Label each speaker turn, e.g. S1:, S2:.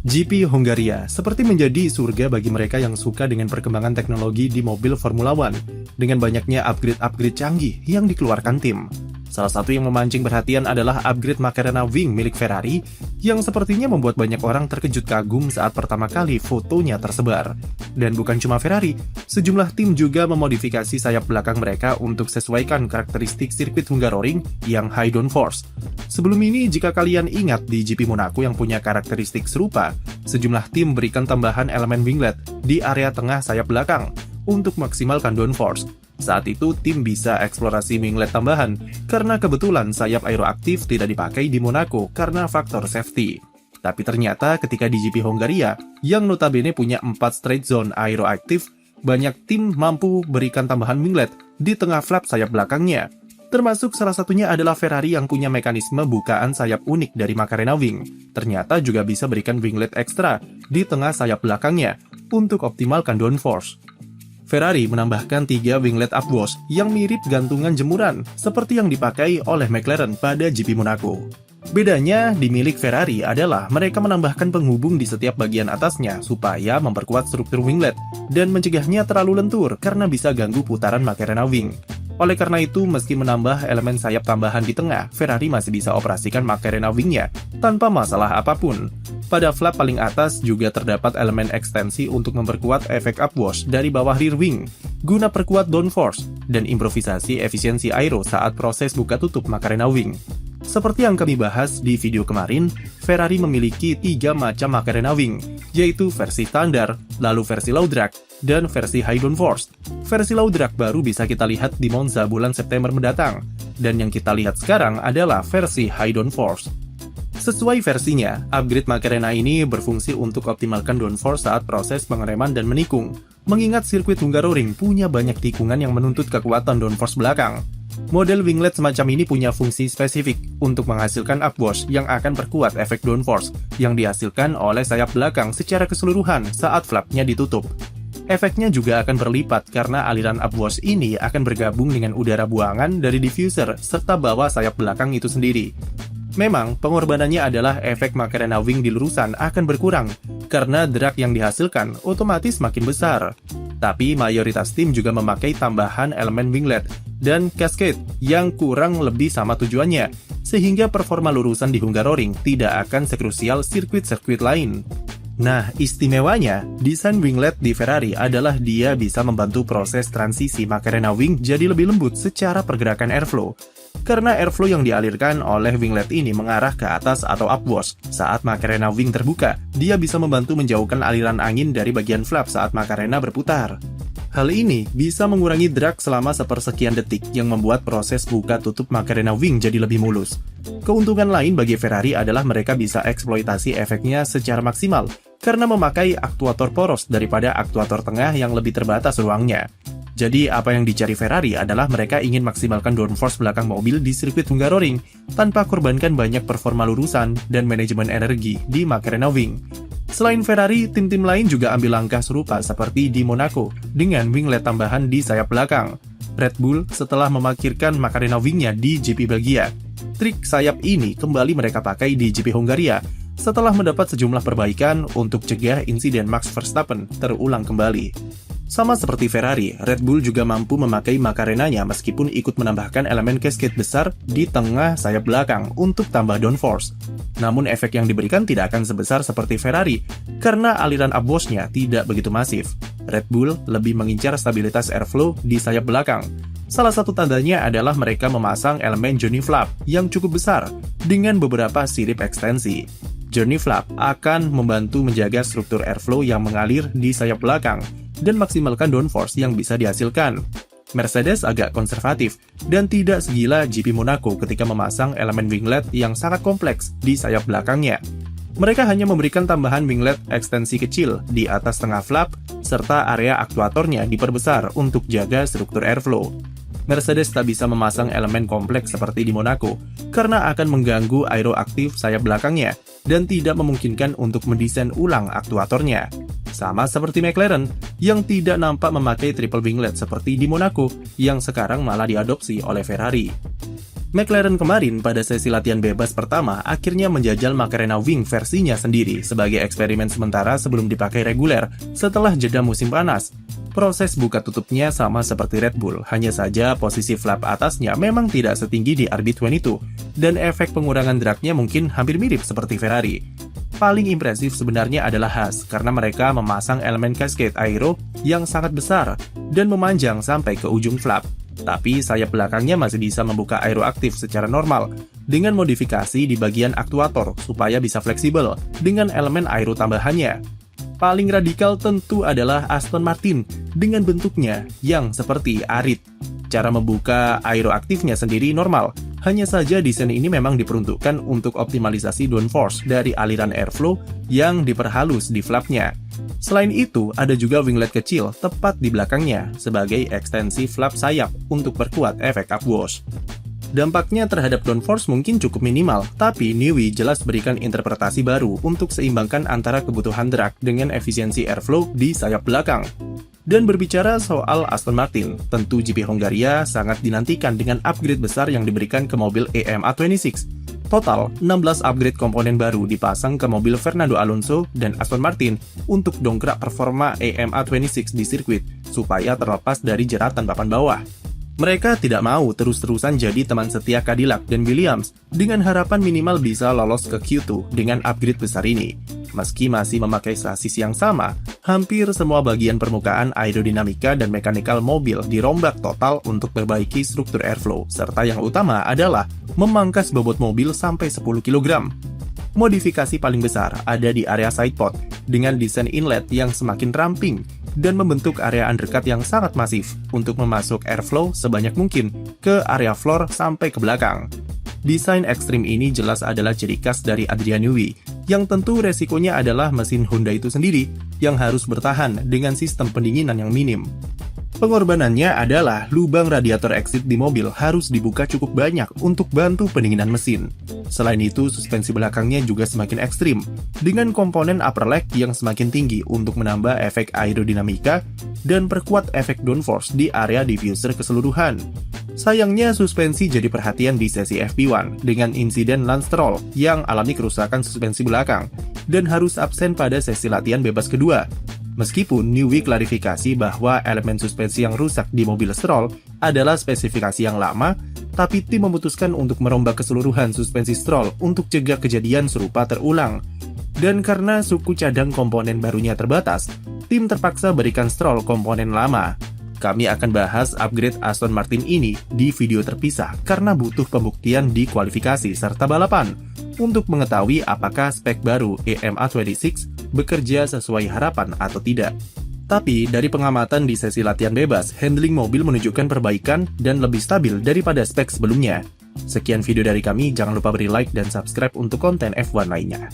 S1: GP Hongaria seperti menjadi surga bagi mereka yang suka dengan perkembangan teknologi di mobil Formula One, dengan banyaknya upgrade-upgrade canggih yang dikeluarkan tim. Salah satu yang memancing perhatian adalah upgrade Macarena Wing milik Ferrari, yang sepertinya membuat banyak orang terkejut kagum saat pertama kali fotonya tersebar. Dan bukan cuma Ferrari, sejumlah tim juga memodifikasi sayap belakang mereka untuk sesuaikan karakteristik sirkuit Hungaroring yang high downforce. Sebelum ini, jika kalian ingat di GP Monaco yang punya karakteristik serupa, sejumlah tim berikan tambahan elemen winglet di area tengah sayap belakang untuk maksimalkan downforce. Saat itu, tim bisa eksplorasi winglet tambahan karena kebetulan sayap aeroaktif tidak dipakai di Monaco karena faktor safety. Tapi ternyata ketika di GP Hongaria, yang notabene punya 4 straight zone aeroaktif, banyak tim mampu berikan tambahan winglet di tengah flap sayap belakangnya. Termasuk salah satunya adalah Ferrari yang punya mekanisme bukaan sayap unik dari Macarena Wing. Ternyata juga bisa berikan winglet ekstra di tengah sayap belakangnya untuk optimalkan downforce. Ferrari menambahkan 3 winglet upwash yang mirip gantungan jemuran seperti yang dipakai oleh McLaren pada GP Monaco. Bedanya di milik Ferrari adalah mereka menambahkan penghubung di setiap bagian atasnya supaya memperkuat struktur winglet dan mencegahnya terlalu lentur karena bisa ganggu putaran Macarena Wing. Oleh karena itu, meski menambah elemen sayap tambahan di tengah, Ferrari masih bisa operasikan Macarena Wing-nya tanpa masalah apapun. Pada flap paling atas juga terdapat elemen ekstensi untuk memperkuat efek upwash dari bawah rear wing, guna perkuat downforce dan improvisasi efisiensi aero saat proses buka tutup Macarena Wing. Seperti yang kami bahas di video kemarin, Ferrari memiliki 3 macam Macarena Wing, yaitu versi standar, lalu versi low drag, dan versi high downforce. Versi low drag baru bisa kita lihat di Monza bulan September mendatang, dan yang kita lihat sekarang adalah versi high downforce. Sesuai versinya, upgrade Macarena ini berfungsi untuk optimalkan downforce saat proses pengereman dan menikung, mengingat sirkuit Hungaroring punya banyak tikungan yang menuntut kekuatan downforce belakang. Model winglet semacam ini punya fungsi spesifik untuk menghasilkan upwash yang akan perkuat efek downforce yang dihasilkan oleh sayap belakang secara keseluruhan saat flapnya ditutup. Efeknya juga akan berlipat karena aliran upwash ini akan bergabung dengan udara buangan dari diffuser serta bawah sayap belakang itu sendiri. Memang, pengorbanannya adalah efek Macarena Wing di lurusan akan berkurang, karena drag yang dihasilkan otomatis makin besar. Tapi mayoritas tim juga memakai tambahan elemen winglet dan cascade yang kurang lebih sama tujuannya, sehingga performa lurusan di Hungaroring tidak akan sekrusial sirkuit-sirkuit lain. Nah, istimewanya, desain winglet di Ferrari adalah dia bisa membantu proses transisi Macarena Wing jadi lebih lembut secara pergerakan airflow. Karena airflow yang dialirkan oleh winglet ini mengarah ke atas atau upwash. Saat Macarena Wing terbuka, dia bisa membantu menjauhkan aliran angin dari bagian flap saat Macarena berputar. Hal ini bisa mengurangi drag selama sepersekian detik yang membuat proses buka tutup Macarena Wing jadi lebih mulus. Keuntungan lain bagi Ferrari adalah mereka bisa eksploitasi efeknya secara maksimal karena memakai aktuator poros daripada aktuator tengah yang lebih terbatas ruangnya. Jadi apa yang dicari Ferrari adalah mereka ingin maksimalkan downforce belakang mobil di sirkuit Hungaroring tanpa korbankan banyak performa lurusan dan manajemen energi di Macarena Wing. Selain Ferrari, tim-tim lain juga ambil langkah serupa seperti di Monaco dengan winglet tambahan di sayap belakang. Red Bull setelah memarkirkan Macarena Wing-nya di GP Belgia. Trik sayap ini kembali mereka pakai di GP Hongaria setelah mendapat sejumlah perbaikan untuk cegah insiden Max Verstappen terulang kembali. Sama seperti Ferrari, Red Bull juga mampu memakai Macarenanya meskipun ikut menambahkan elemen cascade besar di tengah sayap belakang untuk tambah downforce. Namun efek yang diberikan tidak akan sebesar seperti Ferrari, karena aliran upwash-nya tidak begitu masif. Red Bull lebih mengincar stabilitas airflow di sayap belakang. Salah satu tandanya adalah mereka memasang elemen journey flap yang cukup besar dengan beberapa sirip ekstensi. Journey flap akan membantu menjaga struktur airflow yang mengalir di sayap belakang dan maksimalkan downforce yang bisa dihasilkan. Mercedes agak konservatif dan tidak segila GP Monaco ketika memasang elemen winglet yang sangat kompleks di sayap belakangnya. Mereka hanya memberikan tambahan winglet ekstensi kecil di atas tengah flap, serta area aktuatornya diperbesar untuk jaga struktur airflow. Mercedes tak bisa memasang elemen kompleks seperti di Monaco, karena akan mengganggu aeroaktif sayap belakangnya, dan tidak memungkinkan untuk mendesain ulang aktuatornya. Sama seperti McLaren, yang tidak nampak memakai triple winglet seperti di Monaco, yang sekarang malah diadopsi oleh Ferrari. McLaren kemarin pada sesi latihan bebas pertama akhirnya menjajal Macarena Wing versinya sendiri sebagai eksperimen sementara sebelum dipakai reguler setelah jeda musim panas. Proses buka tutupnya sama seperti Red Bull, hanya saja posisi flap atasnya memang tidak setinggi di RB22, dan efek pengurangan dragnya mungkin hampir mirip seperti Ferrari. Paling impresif sebenarnya adalah Haas, karena mereka memasang elemen cascade aero yang sangat besar dan memanjang sampai ke ujung flap. Tapi sayap belakangnya masih bisa membuka aero aktif secara normal, dengan modifikasi di bagian aktuator supaya bisa fleksibel dengan elemen aero tambahannya. Paling radikal tentu adalah Aston Martin dengan bentuknya yang seperti arit. Cara membuka aero aktifnya sendiri normal, hanya saja desain ini memang diperuntukkan untuk optimalisasi downforce dari aliran airflow yang diperhalus di flapnya. Selain itu, ada juga winglet kecil tepat di belakangnya sebagai ekstensi flap sayap untuk perkuat efek upwash. Dampaknya terhadap downforce mungkin cukup minimal, tapi Newey jelas berikan interpretasi baru untuk seimbangkan antara kebutuhan drag dengan efisiensi airflow di sayap belakang. Dan berbicara soal Aston Martin, tentu GP Hongaria sangat dinantikan dengan upgrade besar yang diberikan ke mobil EMA26. Total, 16 upgrade komponen baru dipasang ke mobil Fernando Alonso dan Aston Martin untuk dongkrak performa EMA26 di sirkuit, supaya terlepas dari jeratan papan bawah. Mereka tidak mau terus-terusan jadi teman setia Cadillac dan Williams dengan harapan minimal bisa lolos ke Q2 dengan upgrade besar ini. Meski masih memakai sasis yang sama, hampir semua bagian permukaan aerodinamika dan mekanikal mobil dirombak total untuk perbaiki struktur airflow, serta yang utama adalah memangkas bobot mobil sampai 10 kg. Modifikasi paling besar ada di area sidepod dengan desain inlet yang semakin ramping dan membentuk area undercut yang sangat masif untuk memasuk airflow sebanyak mungkin ke area floor sampai ke belakang. Desain ekstrim ini jelas adalah ciri khas dari Adrian Newey, yang tentu resikonya adalah mesin Honda itu sendiri yang harus bertahan dengan sistem pendinginan yang minim. Pengorbanannya adalah lubang radiator exit di mobil harus dibuka cukup banyak untuk bantu pendinginan mesin. Selain itu, suspensi belakangnya juga semakin ekstrim, dengan komponen upper leg yang semakin tinggi untuk menambah efek aerodinamika dan perkuat efek downforce di area diffuser keseluruhan. Sayangnya, suspensi jadi perhatian di sesi FP1 dengan insiden Lance Stroll yang alami kerusakan suspensi belakang dan harus absen pada sesi latihan bebas kedua. Meskipun Newey klarifikasi bahwa elemen suspensi yang rusak di mobil Stroll adalah spesifikasi yang lama, tapi tim memutuskan untuk merombak keseluruhan suspensi Stroll untuk cegah kejadian serupa terulang. Dan karena suku cadang komponen barunya terbatas, tim terpaksa berikan Stroll komponen lama. Kami akan bahas upgrade Aston Martin ini di video terpisah karena butuh pembuktian di kualifikasi serta balapan untuk mengetahui apakah spek baru EMA26 bekerja sesuai harapan atau tidak. Tapi dari pengamatan di sesi latihan bebas, handling mobil menunjukkan perbaikan dan lebih stabil daripada spek sebelumnya. Sekian video dari kami, jangan lupa beri like dan subscribe untuk konten F1 lainnya.